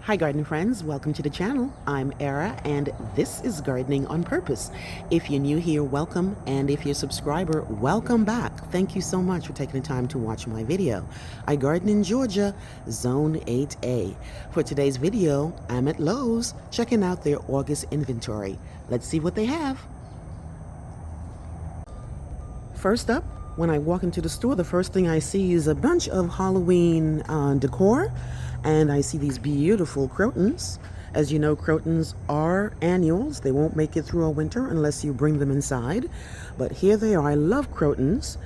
Hi garden friends, welcome to the channel. I'm Era and this is Gardening on Purpose. If you're new here, welcome, and if you're a subscriber, welcome back. Thank you so much for taking the time to watch my video. I garden in Georgia, Zone 8A. For today's video, I'm at Lowe's checking out their August inventory. Let's see what they have. First up, when I walk into the store, the first thing I see is a bunch of Halloween decor. And I see these beautiful crotons. As you know, crotons are annuals. They won't make it through a winter unless you bring them inside. But here they are. I love crotons.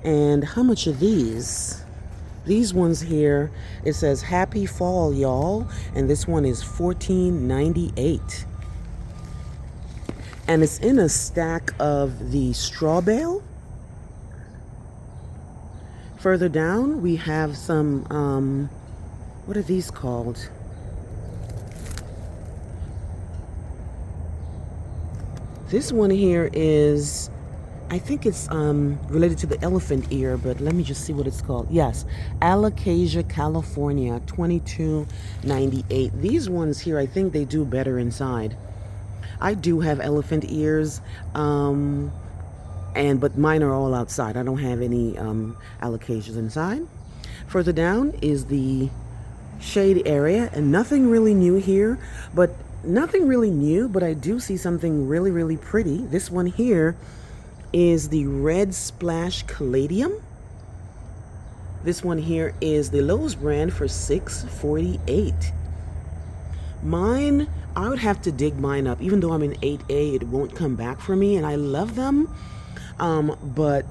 And how much are these? These ones here, it says Happy Fall, y'all. And this one is $14.98. And it's in a stack of the straw bale. Further down, we have some, what are these called? This one here is, I think it's related to the elephant ear, but let me just see what it's called. Yes, Alocasia California, $22.98. These ones here, I think they do better inside. I do have elephant ears, but mine are all outside. I don't have any alocasias inside. Further down is the shade area, and nothing really new here, but I do see something really pretty. This one here is the Red Splash Caladium. This one here is the Lowe's brand for $6.48. Mine, I would have to dig mine up. Even though I'm in 8A, it won't come back for me, and I love them, but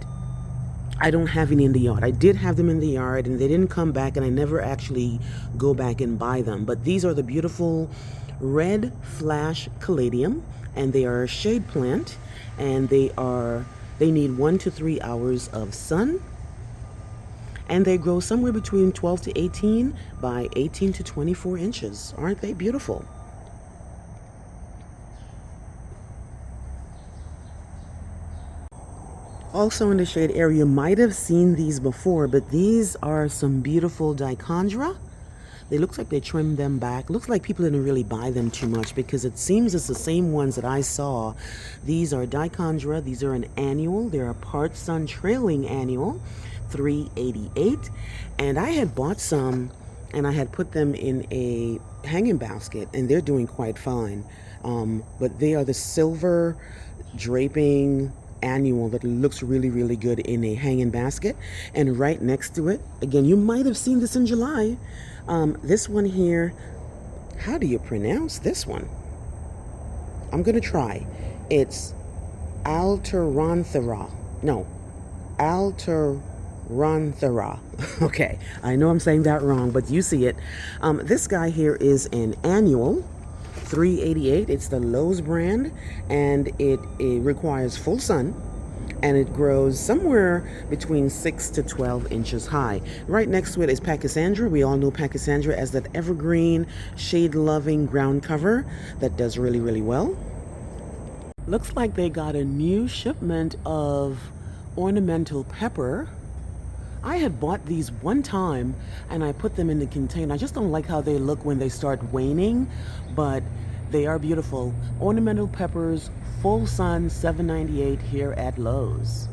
I don't have any in the yard. I did have them in the yard and they didn't come back, and I never actually go back and buy them. But these are the beautiful Red Flash Caladium, and they are a shade plant, and they need 1 to 3 hours of sun, and they grow somewhere between 12 to 18 by 18 to 24 inches. Aren't they beautiful? Also in the shade area, you might have seen these before, but these are some beautiful dichondra. They look like they trimmed them back. Looks like people didn't really buy them too much because it seems it's the same ones that I saw. These are dichondra. These are an annual. They're a part sun trailing annual, $3.88. And I had bought some and I had put them in a hanging basket, and they're doing quite fine. But they are the silver draping annual that looks really good in a hanging basket. And right next to it, again, you might have seen this in July, this one here, how do you pronounce this one? I'm gonna try. It's Alteranthera. Okay, I know I'm saying that wrong, but you see it. This guy here is an annual, $3.88. It's the Lowe's brand, and it requires full sun, and it grows somewhere between 6 to 12 inches high. Right next to it is Pachysandra. We all know Pachysandra as that evergreen, shade-loving ground cover that does really well. Looks like they got a new shipment of ornamental pepper. I had bought these one time and I put them in the container. I just don't like how they look when they start waning, but they are beautiful. Ornamental peppers, full sun, $7.98 here at Lowe's.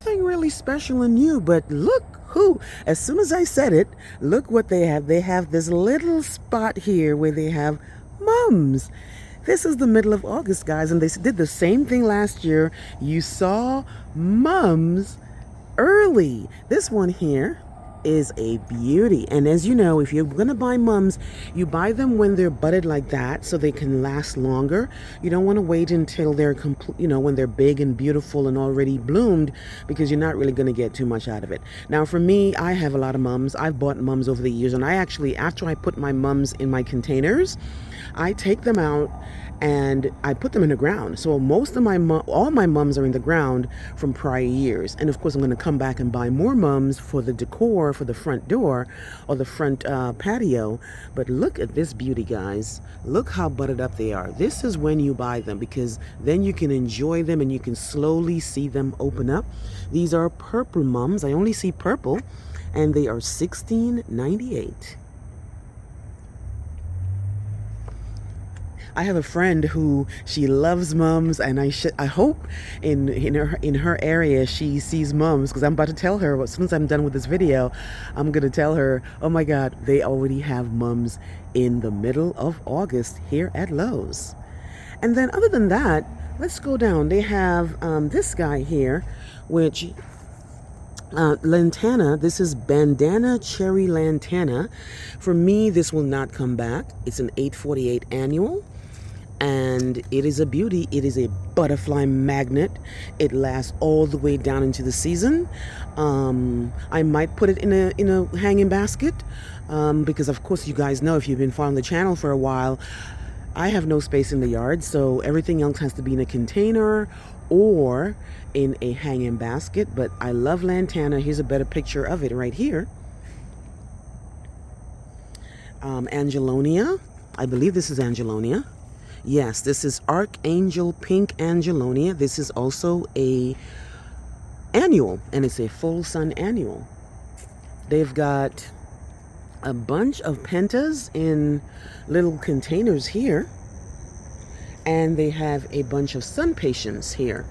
Nothing really special and new, but look who, as soon as I said it, look what they have. They have this little spot here where they have mums. This is the middle of August, guys, and they did the same thing last year. You saw mums early. This one here is a beauty, and as you know, if you're gonna buy mums, you buy them when they're budded like that so they can last longer. You don't want to wait until they're complete, when they're big and beautiful and already bloomed, because you're not really going to get too much out of it. Now for me, I have a lot of mums. I've bought mums over the years, and I actually, after I put my mums in my containers, I take them out and I put them in the ground. So most of all my mums are in the ground from prior years. And of course, I'm going to come back and buy more mums for the decor for the front door or the front patio. But look at this beauty, guys. Look how budded up they are. This is when you buy them, because then you can enjoy them and you can slowly see them open up. These are purple mums. I only see purple, and they are $16.98. I have a friend who she loves mums, and I hope in her area she sees mums, because I'm about to tell her, as soon as I'm done with this video, I'm gonna tell her, oh my God, they already have mums in the middle of August here at Lowe's. And then other than that, let's go down. They have this guy here, which lantana. This is bandana cherry lantana. For me, this will not come back. It's an 848 annual, and it is a beauty. It is a butterfly magnet. It lasts all the way down into the season. I might put it in a hanging basket, because of course you guys know, if you've been following the channel for a while, I have no space in the yard, so everything else has to be in a container or in a hanging basket. But I love lantana. Here's a better picture of it right here. Angelonia. I believe this is Angelonia. Yes, this is Archangel Pink Angelonia. This is also a annual, and it's a full sun annual. They've got a bunch of pentas in little containers here, and they have a bunch of sun patience here.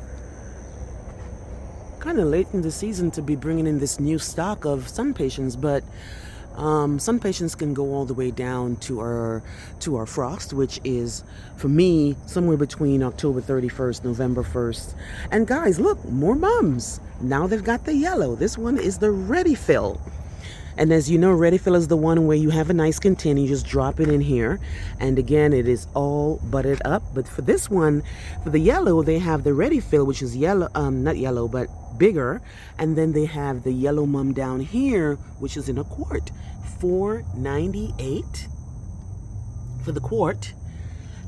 Kind of late in the season to be bringing in this new stock of sun patience, but sun patience can go all the way down to our frost, which is, for me, somewhere between October 31st, November 1st. And guys, look, more mums. Now they've got the yellow. This one is the ready fill. And as you know, ready fill is the one where you have a nice container, you just drop it in here, and again, it is all buttered up. But for this one, for the yellow, they have the ready fill, which is yellow, not yellow, but bigger. And then they have the yellow mum down here, which is in a quart, $4.98 for the quart,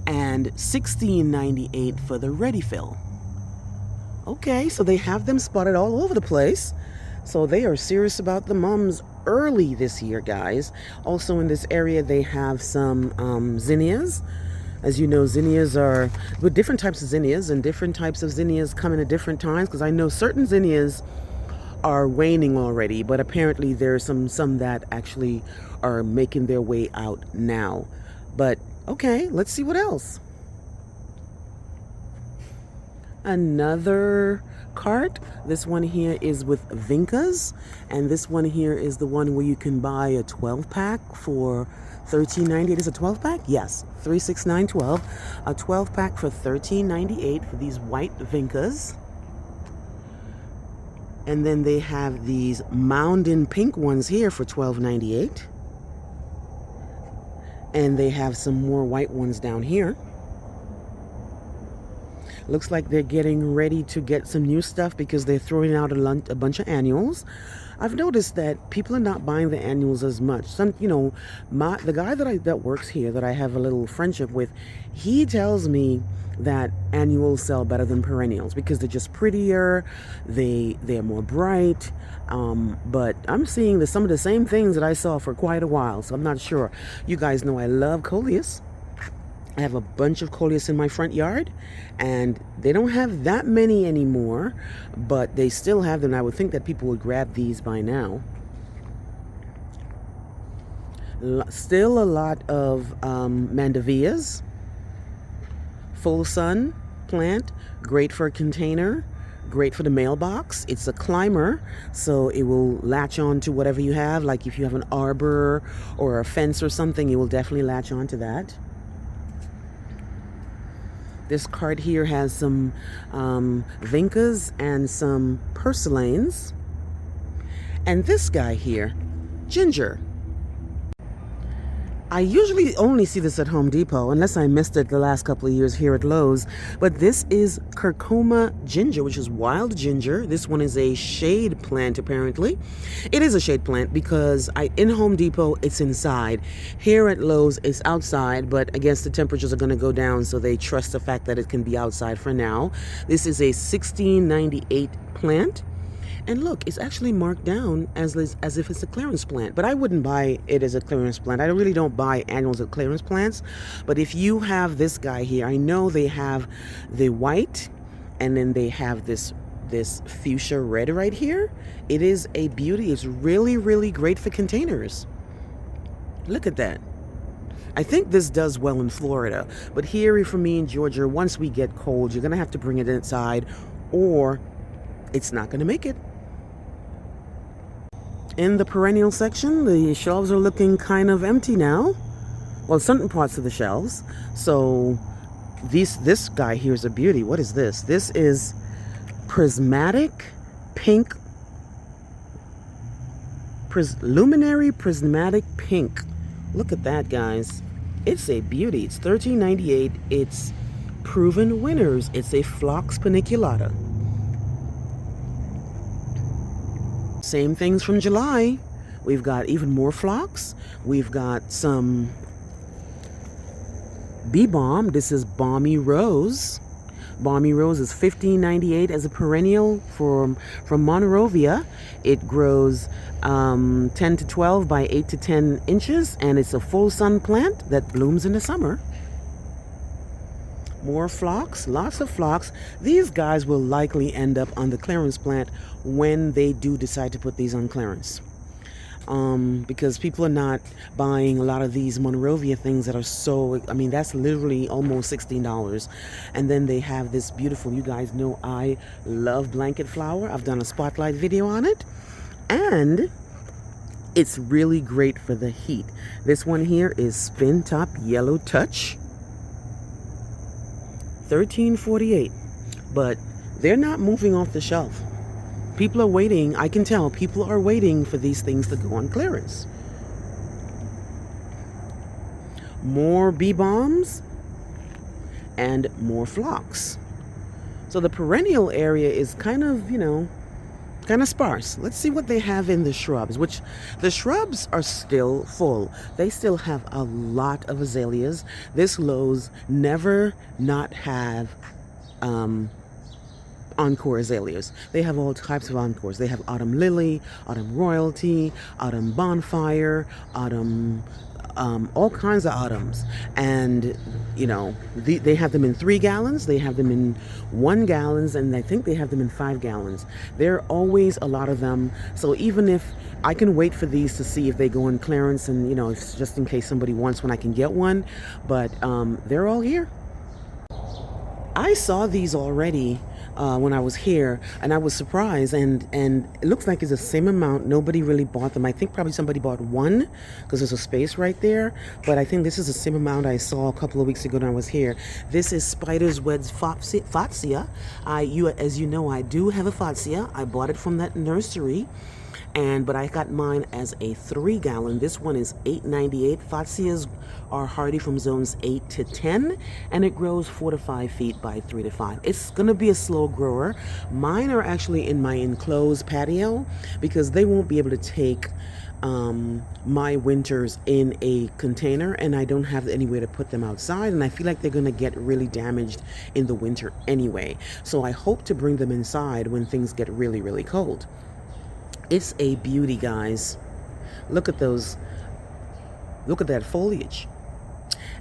and $16.98 for the ready fill. Okay, so they have them spotted all over the place. So they are serious about the mums early this year, guys. Also in this area, they have some zinnias. As you know, zinnias are with different types of zinnias, and different types of zinnias come in at different times, because I know certain zinnias are waning already, but apparently there are some that actually are making their way out now. But okay, let's see what else. Another cart. This one here is with vincas, and this one here is the one where you can buy a 12-pack for $13.98. It is a 12-pack? Yes, 3, 6, 9, 12. A 12-pack for $13.98 for these white vincas. And then they have these mountain pink ones here for $12.98. And they have some more white ones down here. Looks like they're getting ready to get some new stuff, because they're throwing out a bunch of annuals. I've noticed that people are not buying the annuals as much. Some, you know, the guy that works here, that I have a little friendship with, he tells me that annuals sell better than perennials because they're just prettier, they're more bright. But I'm seeing some of the same things that I saw for quite a while, so I'm not sure. You guys know I love coleus. I have a bunch of coleus in my front yard, and they don't have that many anymore, but they still have them. I would think that people would grab these by now. Still a lot of mandavillas. Full sun plant, great for a container, great for the mailbox. It's a climber, so it will latch on to whatever you have. Like if you have an arbor or a fence or something, it will definitely latch on to that. This cart here has some vincas and some purslanes. And this guy here, ginger. I usually only see this at Home Depot, unless I missed it the last couple of years here at Lowe's. But this is curcuma ginger, which is wild ginger. This one is a shade plant, apparently. It is a shade plant because in Home Depot, it's inside. Here at Lowe's, it's outside, but I guess the temperatures are going to go down, so they trust the fact that it can be outside for now. This is a $16.98 plant. And look, it's actually marked down as if it's a clearance plant. But I wouldn't buy it as a clearance plant. I really don't buy annuals as clearance plants. But if you have this guy here, I know they have the white, and then they have this fuchsia red right here. It is a beauty. It's really, really great for containers. Look at that. I think this does well in Florida, but here for me in Georgia, once we get cold, you're going to have to bring it inside or it's not going to make it. In the perennial section, the shelves are looking kind of empty now. Well, certain parts of the shelves. So this guy here is a beauty. What is this? This is prismatic pink, luminary prismatic pink. Look at that, guys. It's a beauty. It's $13.98. It's proven winners. It's a Phlox paniculata. Same things from July. We've got even more phlox. We've got some bee balm. This is Balmy Rose. Balmy Rose is $15.98 as a perennial from Monrovia. It grows 10 to 12 by 8 to 10 inches, and it's a full sun plant that blooms in the summer. More phlox, lots of phlox. These guys will likely end up on the clearance plant when they do decide to put these on clearance. Because people are not buying a lot of these Monrovia things that are so, I mean, that's literally almost $16. And then they have this beautiful, you guys know I love blanket flower. I've done a spotlight video on it. And it's really great for the heat. This one here is Spin Top Yellow Touch. $13.48. But they're not moving off the shelf. People are waiting. I can tell people are waiting for these things to go on clearance. More bee balms and more phlox. So the perennial area is kind of, kind of sparse. Let's see what they have in the shrubs, which the shrubs are still full. They still have a lot of azaleas. This Lowe's never not have encore azaleas. They have all types of encores. They have autumn lily, autumn royalty, autumn bonfire, autumn, all kinds of autumns. And they have them in 3 gallons, they have them in 1 gallons, and I think they have them in 5 gallons. There are always a lot of them. So even if I can wait for these to see if they go on clearance, and if, just in case somebody wants one, I can get one. But they're all here. I saw these already when I was here, and I was surprised, and it looks like it's the same amount. Nobody really bought them. I think probably somebody bought one because there's a space right there, but I think this is the same amount I saw a couple of weeks ago when I was here. This is Spider's Web's Fatsia. As you know, I do have a Fatsia. I bought it from that nursery. But I got mine as a 3 gallon. This one is $8.98. Fatsias are hardy from zones 8 to 10, and it grows 4 to 5 feet by 3 to 5. It's going to be a slow grower. Mine are actually in my enclosed patio because they won't be able to take my winters in a container, and I don't have anywhere to put them outside, and I feel like they're going to get really damaged in the winter anyway. So I hope to bring them inside when things get really, really cold. It's a beauty, guys. Look at those. Look at that foliage.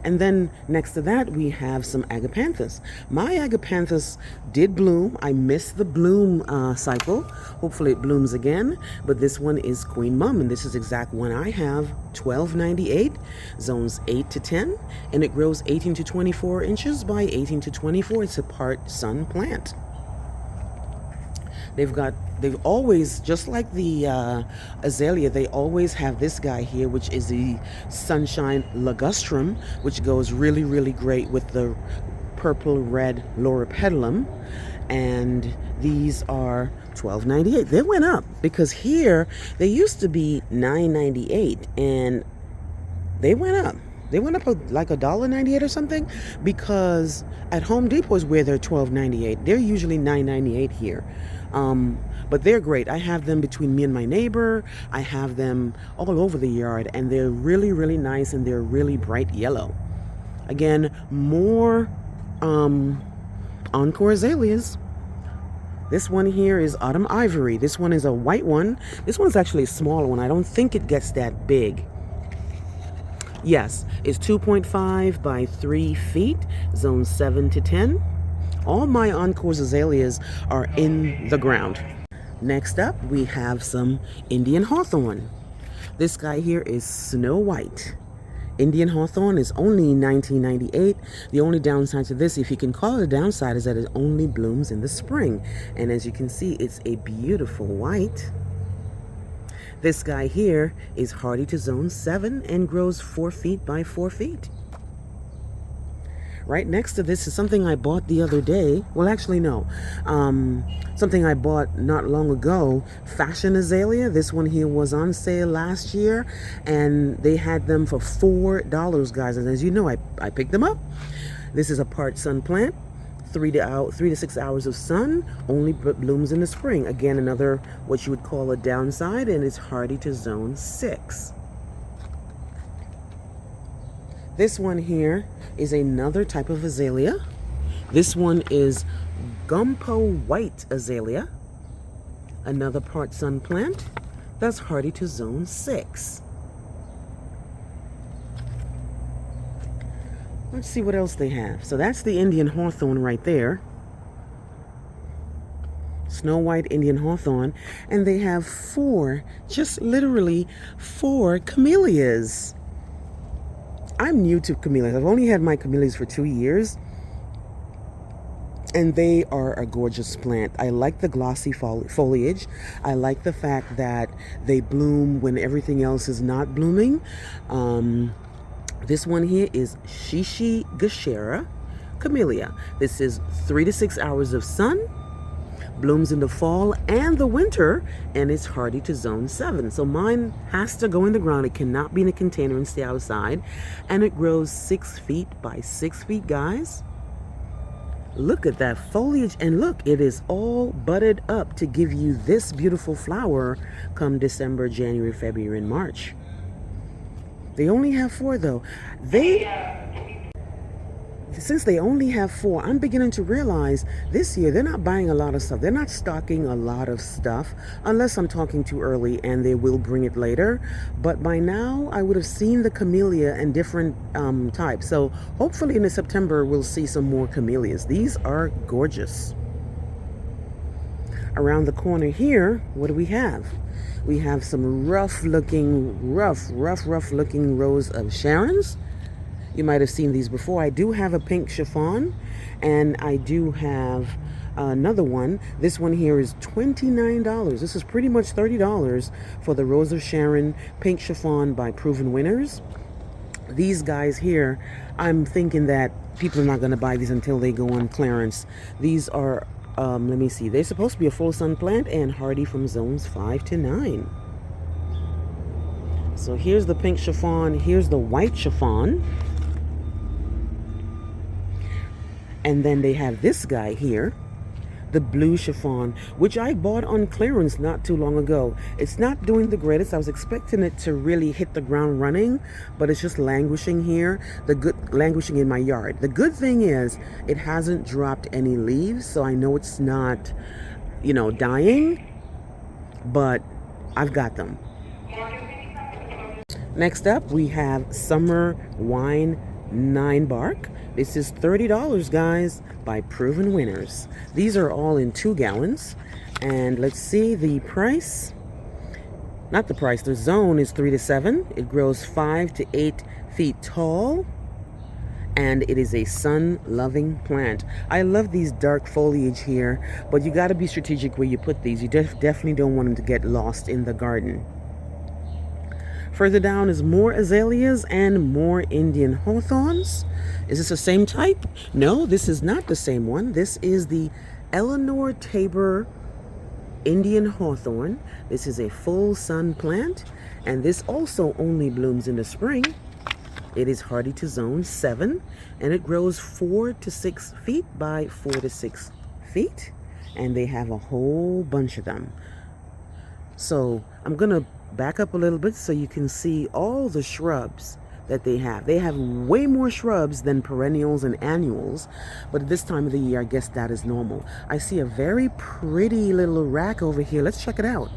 And then next to that, we have some agapanthus. My agapanthus did bloom. I missed the bloom cycle. Hopefully it blooms again. But this one is Queen Mum, and this is exact one I have. $12.98, zones 8 to 10, and it grows 18 to 24 inches by 18 to 24. It's a part sun plant. They've always, just like the azalea, they always have this guy here, which is the Sunshine Ligustrum, which goes really, really great with the purple red loropetalum. And these are $12.98. They went up because here they used to be $9.98, and they went up. They went up like $1.98 or something, because at Home Depot is where they're $12.98. They're usually $9.98 here. But they're great. I have them between me and my neighbor. I have them all over the yard, and they're really, really nice, and they're really bright yellow. Again, more encore azaleas. This one here is Autumn Ivory. This one is a white one. This one's actually a smaller one. I don't think it gets that big. Yes, it's 2.5 by 3 feet, zone 7 to 10. All my encore azaleas are in the ground. Next up, we have some Indian hawthorn. This guy here is Snow White. Indian hawthorn is only $19.98. The only downside to this, if you can call it a downside, is that it only blooms in the spring. And as you can see, it's a beautiful white. This guy here is hardy to zone 7 and grows 4 feet by 4 feet. Right next to this is something I bought the other day. Well, actually, no. Something I bought not long ago. Fashion azalea. This one here was on sale last year, and they had them for $4, guys. And as you know, I picked them up. This is a part sun plant. 3 to 6 hours of sun, only blooms in the spring. Again, another what you would call a downside, and it's hardy to zone 6. This one here is another type of azalea. This one is Gumpo White Azalea, another part sun plant that's hardy to zone 6. Let's see what else they have. So that's the Indian hawthorn right there. Snow White Indian hawthorn. And they have 4, just literally 4 camellias. I'm new to camellias. I've only had my camellias for 2 years. And they are a gorgeous plant. I like the glossy foliage. I like the fact that they bloom when everything else is not blooming. This one here is Shishigashara Camellia. This is 3 to 6 hours of sun, blooms in the fall and the winter, and it's hardy to zone 7. So mine has to go in the ground. It cannot be in a container and stay outside. And it grows 6 feet by 6 feet, guys. Look at that foliage, and look, it is all budded up to give you this beautiful flower come December, January, February, and March. They only have 4 though. Since they only have 4, I'm beginning to realize this year they're not buying a lot of stuff. They're not stocking a lot of stuff, unless I'm talking too early, and they will bring it later. But by now, I would have seen the camellia and different types. So hopefully in September, we'll see some more camellias. These are gorgeous. Around the corner here, what do we have? We have some rough looking rows of Sharons. You might have seen these before. I do have a pink chiffon, and I do have another one. This one here is $29. This is pretty much $30 for the Rose of Sharon pink chiffon by Proven Winners. These guys here, I'm thinking that people are not going to buy these until they go on clearance. These are let me see, they're supposed to be a full sun plant and hardy from zones 5 to 9. So here's the pink chiffon, here's the white chiffon. And then they have this guy here, the blue chiffon, which I bought on clearance not too long ago. It's not doing the greatest. I was expecting it to really hit the ground running, but it's just languishing here, languishing in my yard. The good thing is it hasn't dropped any leaves, so I know it's not, dying, but I've got them. Next up, we have Summer Wine 9 Bark. This is $30, guys, by Proven Winners. These are all in 2 gallons. And let's see the price. Not the price, the zone is 3 to 7. It grows 5 to 8 feet tall. And it is a sun-loving plant. I love these dark foliage here, but you got to be strategic where you put these. You definitely don't want them to get lost in the garden. Further down is more azaleas and more Indian hawthorns. Is this the same type? No, this is not the same one. This is the Eleanor Tabor Indian hawthorn. This is a full sun plant, and this also only blooms in the spring. It is hardy to zone 7, and it grows 4 to 6 feet by 4 to 6 feet, and they have a whole bunch of them. So I'm gonna back up a little bit so you can see all the shrubs that they have. They have way more shrubs than perennials and annuals, but at this time of the year, I guess that is normal. I see a very pretty little rack over here. Let's check it out.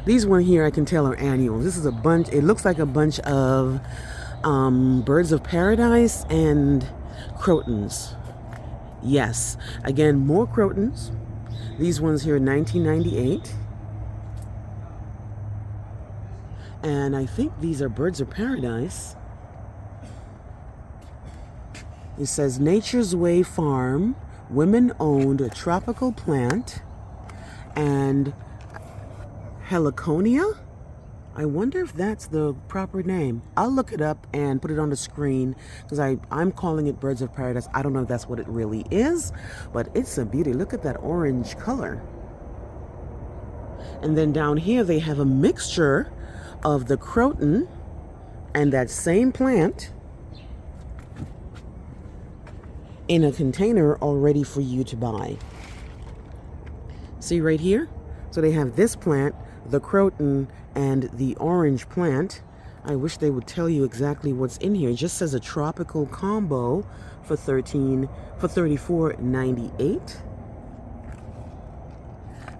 These one here I can tell are annuals. This is a bunch, it looks like a bunch of birds of paradise and crotons. Yes, again, more crotons. These ones here are $19.98. And I think these are birds of paradise. It says Nature's Way Farm, women-owned, a tropical plant, and heliconia. I wonder if that's the proper name. I'll look it up and put it on the screen because I'm calling it birds of paradise. I don't know if that's what it really is, but it's a beauty. Look at that orange color. And then down here they have a mixture of the croton and that same plant in a container all ready for you to buy. See right here? So they have this plant, the croton, and the orange plant. I wish they would tell you exactly what's in here. It just says a tropical combo for $34.98.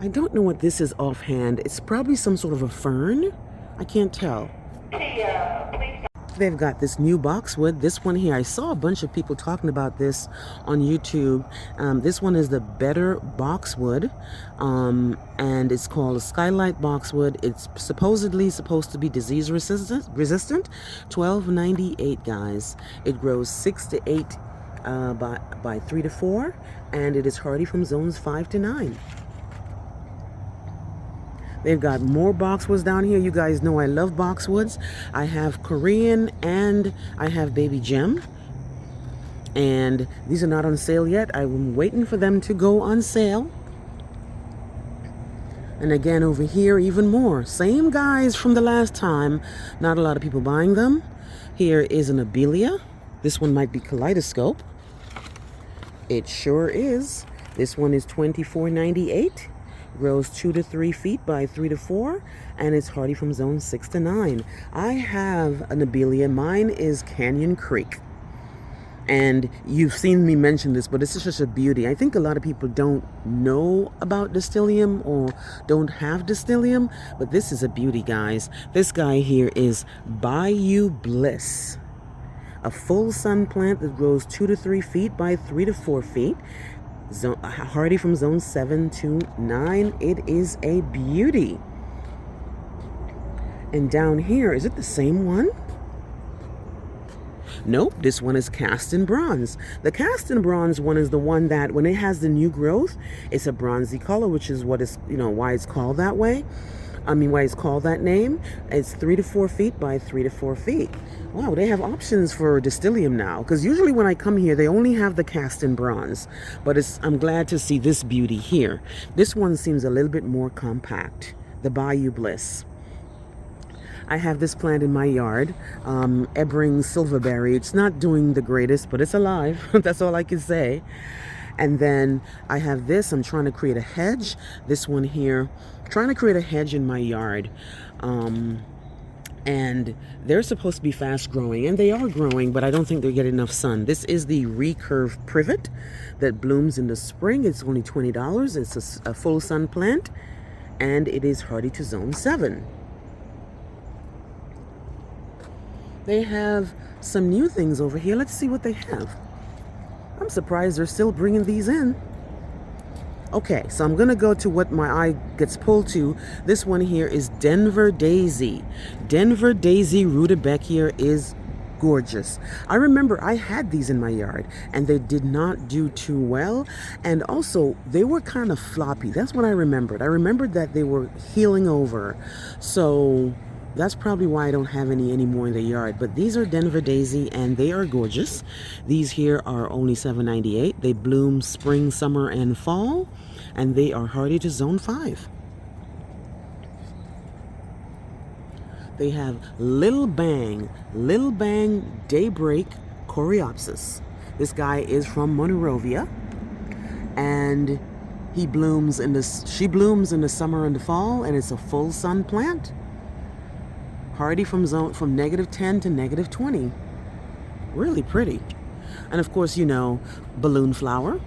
I don't know what this is offhand. It's probably some sort of a fern. I can't tell. They've got this new boxwood. This one here, I saw a bunch of people talking about this on YouTube. This one is the Better Boxwood, and it's called a Skylight Boxwood. It's supposedly supposed to be disease resistant. $12.98, guys. It grows 6 to 8 by 3 to 4, and it is hardy from zones 5 to 9. They've got more boxwoods down here. You guys know I love boxwoods. I have Korean and I have Baby Gem. And these are not on sale yet. I'm waiting for them to go on sale. And again, over here, even more. Same guys from the last time. Not a lot of people buying them. Here is an Abelia. This one might be Kaleidoscope. It sure is. This one is $24.98. Grows 2 to 3 feet by 3 to 4, and it's hardy from zone 6 to 9. I have an Abelia. Mine is Canyon Creek. And you've seen me mention this, but it's just a beauty. I think a lot of people don't know about Distillium or don't have Distillium, but this is a beauty, guys. This guy here is Bayou Bliss. A full sun plant that grows 2 to 3 feet by 3 to 4 feet. Hardy from zone 7 to 9. It is a beauty. And down here, is it the same one? Nope, this one is cast in bronze. The cast in bronze one is the one that when it has the new growth, it's a bronzy color, which is what is, why it's called that way. Why it's called that name. It's 3 to 4 feet by 3 to 4 feet. Wow, they have options for Distillium now. Because usually when I come here, they only have the cast in bronze. But I'm glad to see this beauty here. This one seems a little bit more compact. The Bayou Bliss. I have this plant in my yard. Ebring Silverberry. It's not doing the greatest, but it's alive. That's all I can say. And then I have this. I'm trying to create a hedge. This one here. Trying to create a hedge in my yard. And they're supposed to be fast growing, and they are growing, but I don't think they get enough sun. This is the recurve privet that blooms in the spring. It's only $20. It's a full sun plant, and it is hardy to zone 7. They have some new things over here. Let's see what they have. I'm surprised they're still bringing these in. Okay, so I'm going to go to what my eye gets pulled to. This one here is Denver Daisy. Denver Daisy rudbeckia is gorgeous. I remember I had these in my yard and they did not do too well. And also, they were kind of floppy. That's what I remembered. I remembered that they were healing over. So that's probably why I don't have any anymore in the yard. But these are Denver Daisy and they are gorgeous. These here are only $7.98. They bloom spring, summer, and fall. And they are hardy to zone 5. They have Little Bang Daybreak Coreopsis. This guy is from Monrovia. And she blooms in the summer and the fall, and it's a full sun plant. Hardy from -10 to -20. Really pretty. And of course, balloon flower.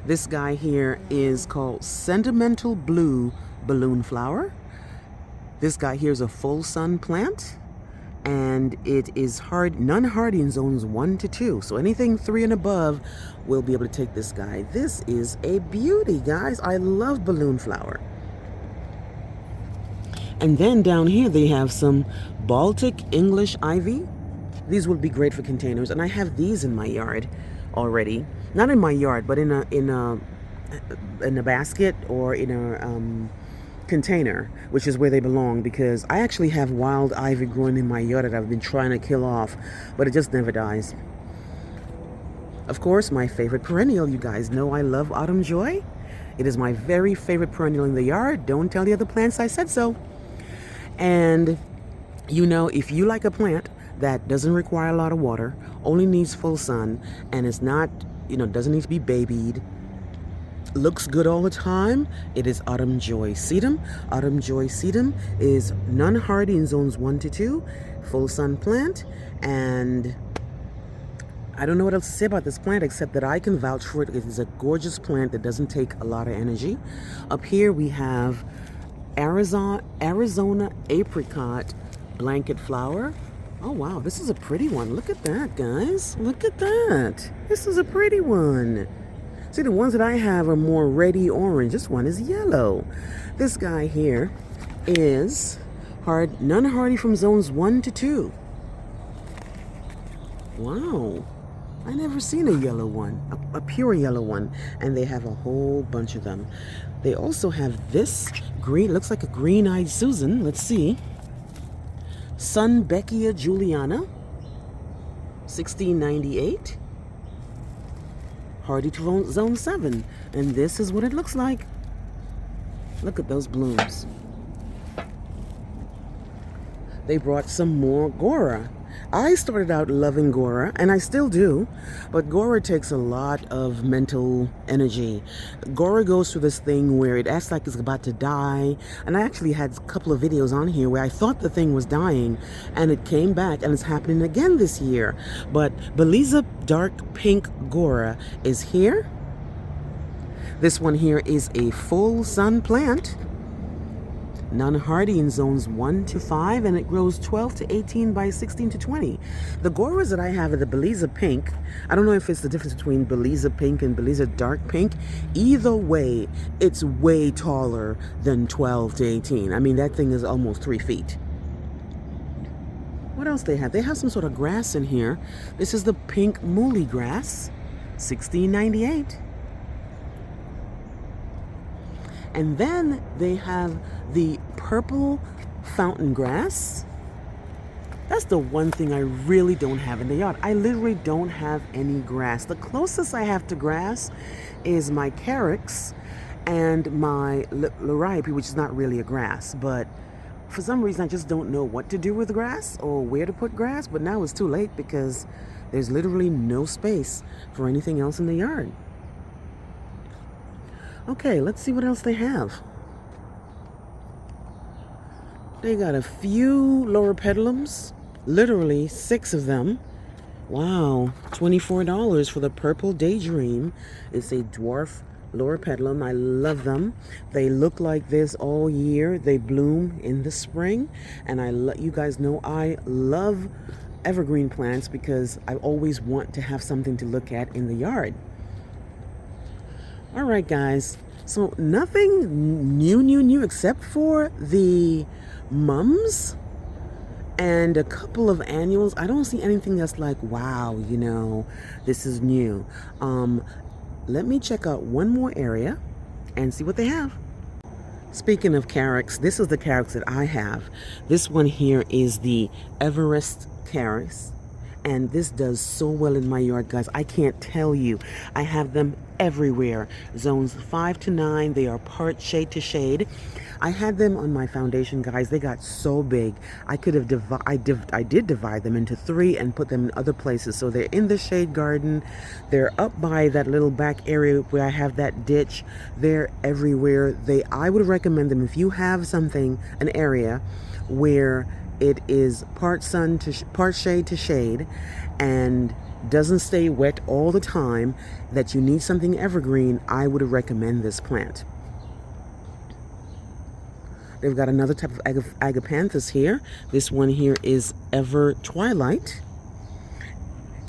This guy here is called Sentimental Blue Balloon Flower. This guy here is a full sun plant, and it is non-hardy in zones 1 to 2. So anything 3 and above will be able to take this guy. This is a beauty, guys. I love balloon flower. And then down here they have some Baltic English ivy. These would be great for containers, and I have these in my yard already. Not in my yard, but in a basket or in a container, which is where they belong, because I actually have wild ivy growing in my yard that I've been trying to kill off, but it just never dies. Of course, my favorite perennial, you guys know I love autumn joy. It is my very favorite perennial in the yard. Don't tell the other plants I said so. And you know, if you like a plant that doesn't require a lot of water, only needs full sun, and is not, doesn't need to be babied, looks good all the time, it is autumn joy sedum. Autumn joy sedum is non-hardy in zones 1 to 2, full sun plant, and I don't know what else to say about this plant except that I can vouch for it. It is a gorgeous plant that doesn't take a lot of energy. Up here we have Arizona apricot blanket flower. Oh wow, this is a pretty one. Look at that, guys. Look at that. This is a pretty one. See, the ones that I have are more reddy orange. This one is yellow. This guy here is non-hardy from zones 1 to 2. Wow. I never seen a yellow one, a pure yellow one, and they have a whole bunch of them. They also have this green, looks like a green-eyed Susan. Let's see. Sunbeckia Juliana, 1698. Hardy to zone 7. And this is what it looks like. Look at those blooms. They brought some more Gora. I started out loving Gora, and I still do, but Gora takes a lot of mental energy. Gora goes through this thing where it acts like it's about to die, and I actually had a couple of videos on here where I thought the thing was dying, and it came back, and it's happening again this year. But Belize dark pink Gora is here. This one here is a full sun plant, non-hardy in zones 1 to 5, and it grows 12 to 18 by 16 to 20. The Goras that I have are the Belize pink. I don't know if it's the difference between Belize pink and Belize dark pink. Either way, it's way taller than 12 to 18. I mean, that thing is almost 3 feet. What else they have? They have some sort of grass in here. This is the pink mooly grass, $16.98. And then they have the purple fountain grass. That's the one thing I really don't have in the yard. I literally don't have any grass. The closest I have to grass is my carex and my liriope, which is not really a grass, but for some reason I just don't know what to do with grass or where to put grass. But now it's too late because there's literally no space for anything else in the yard. Okay, let's see what else they have. They got a few loropetalums, literally 6 of them. Wow, $24 for the purple daydream. It's a dwarf loropetalum. I love them. They look like this all year. They bloom in the spring, and you guys know I love evergreen plants because I always want to have something to look at in the yard. All right, guys, so nothing new except for the mums and a couple of annuals. I don't see anything that's like, wow, this is new. Let me check out one more area and see what they have. Speaking of carex, this is the carex that I have. This one here is the Everest carex. And this does so well in my yard, guys. I can't tell you. I have them everywhere. Zones 5 to 9. They are part shade to shade. I had them on my foundation, guys. They got so big. I did divide them into 3 and put them in other places. So they're in the shade garden. They're up by that little back area where I have that ditch. They're everywhere. I would recommend them if you have an area where it is part shade to shade and doesn't stay wet all the time, that you need something evergreen. I would recommend this plant. They've got another type of agapanthus here. This one here is Ever Twilight.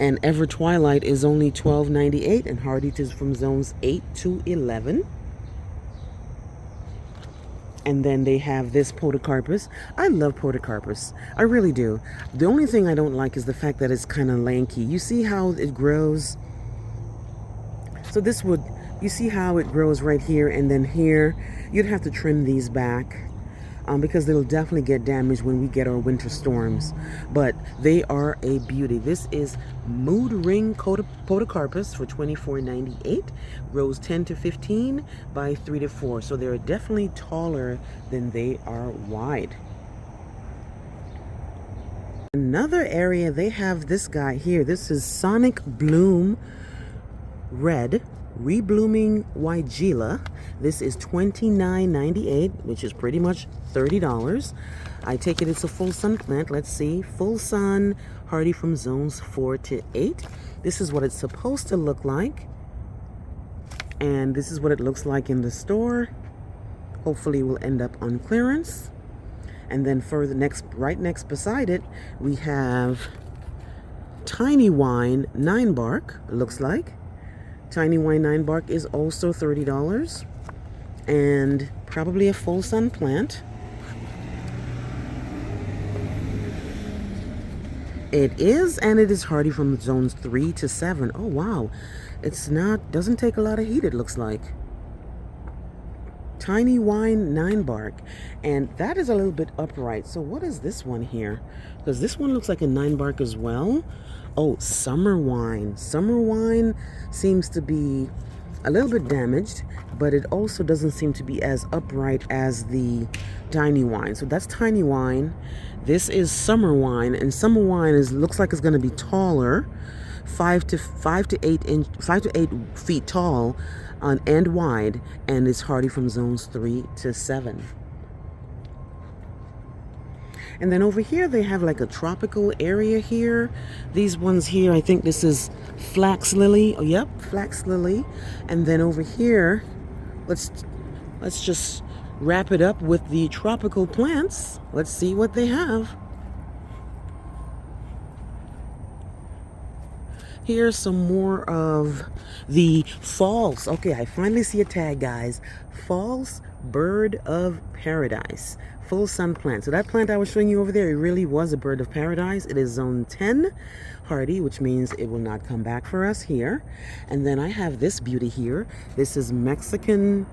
And Ever Twilight is only $12.98 and hardy from zones 8 to 11. And then they have this podocarpus. I love podocarpus. I really do. The only thing I don't like is the fact that it's kind of lanky. You see how it grows? So this would, you see how it grows right here and then here? You'd have to trim these back because they'll definitely get damaged when we get our winter storms. But they are a beauty. This is Mood Ring Podocarpus for $24.98. Grows 10 to 15 by 3 to 4. So they're definitely taller than they are wide. Another area, they have this guy here. This is Sonic Bloom Red Reblooming Weigela. This is $29.98, which is pretty much $30. I take it it's a full sun plant. Let's see. Full sun, hardy from zones 4 to 8. This is what it's supposed to look like. And this is what it looks like in the store. Hopefully it will end up on clearance. And then for the right next beside it, we have Tiny Wine 9 bark, it looks like. Tiny Wine 9 bark is also $30 and probably a full sun plant. It is, and it is hardy from zones 3 to 7. Oh wow, doesn't take a lot of heat, it looks like. Tiny Wine 9 bark, and that is a little bit upright. So what is this one here? Because this one looks like a 9 bark as well. Oh, Summer Wine. Summer Wine seems to be a little bit damaged, but it also doesn't seem to be as upright as the Tiny Wine. So that's Tiny Wine. This is Summer Wine, and Summer Wine looks like it's going to be taller, 5 to 8 feet tall and wide, and it's hardy from zones 3 to 7. And then over here they have like a tropical area here. These ones here, I think this is flax lily. Oh, yep, flax lily. And then over here, let's just wrap it up with the tropical plants. Let's see what they have. Here's some more of the false. Okay, I finally see a tag, guys. False bird of paradise. Full sun plant. So that plant I was showing you over there, it really was a bird of paradise. It is zone 10 hardy, which means it will not come back for us here. And then I have this beauty here. This is Mexican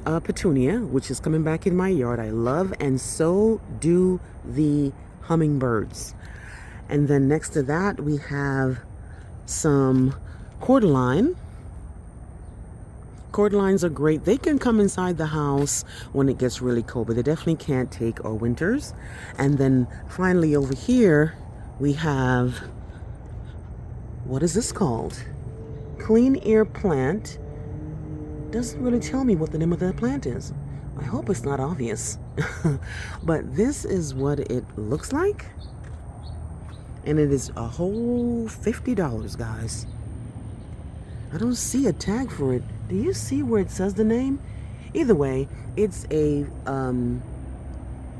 petunia, which is coming back in my yard. I love, and so do the hummingbirds. And then next to that we have some cordyline. Cordylines are great. They can come inside the house when it gets really cold, but they definitely can't take our winters. And then finally over here we have, what is this called? Clean ear plant. Doesn't really tell me what the name of that plant is. I hope it's not obvious. But this is what it looks like. And it is a whole $50, guys. I don't see a tag for it. Do you see where it says the name? Either way, it's a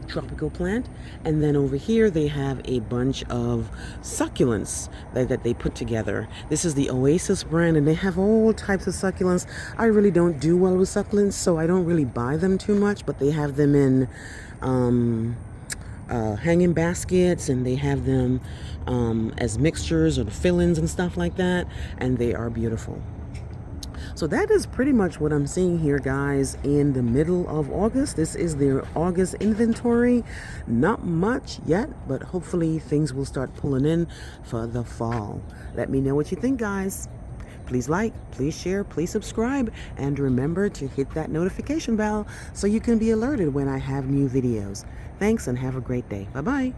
tropical plant. And then over here they have a bunch of succulents that they put together. This is the Oasis brand, and they have all types of succulents. I really don't do well with succulents, so I don't really buy them too much, but they have them in hanging baskets, and they have them as mixtures or fill-ins and stuff like that, and they are beautiful. So that is pretty much what I'm seeing here, guys, in the middle of August. This is their August inventory. Not much yet, but hopefully things will start pulling in for the fall. Let me know what you think, guys. Please like, please share, please subscribe, and remember to hit that notification bell so you can be alerted when I have new videos. Thanks, and have a great day. Bye-bye.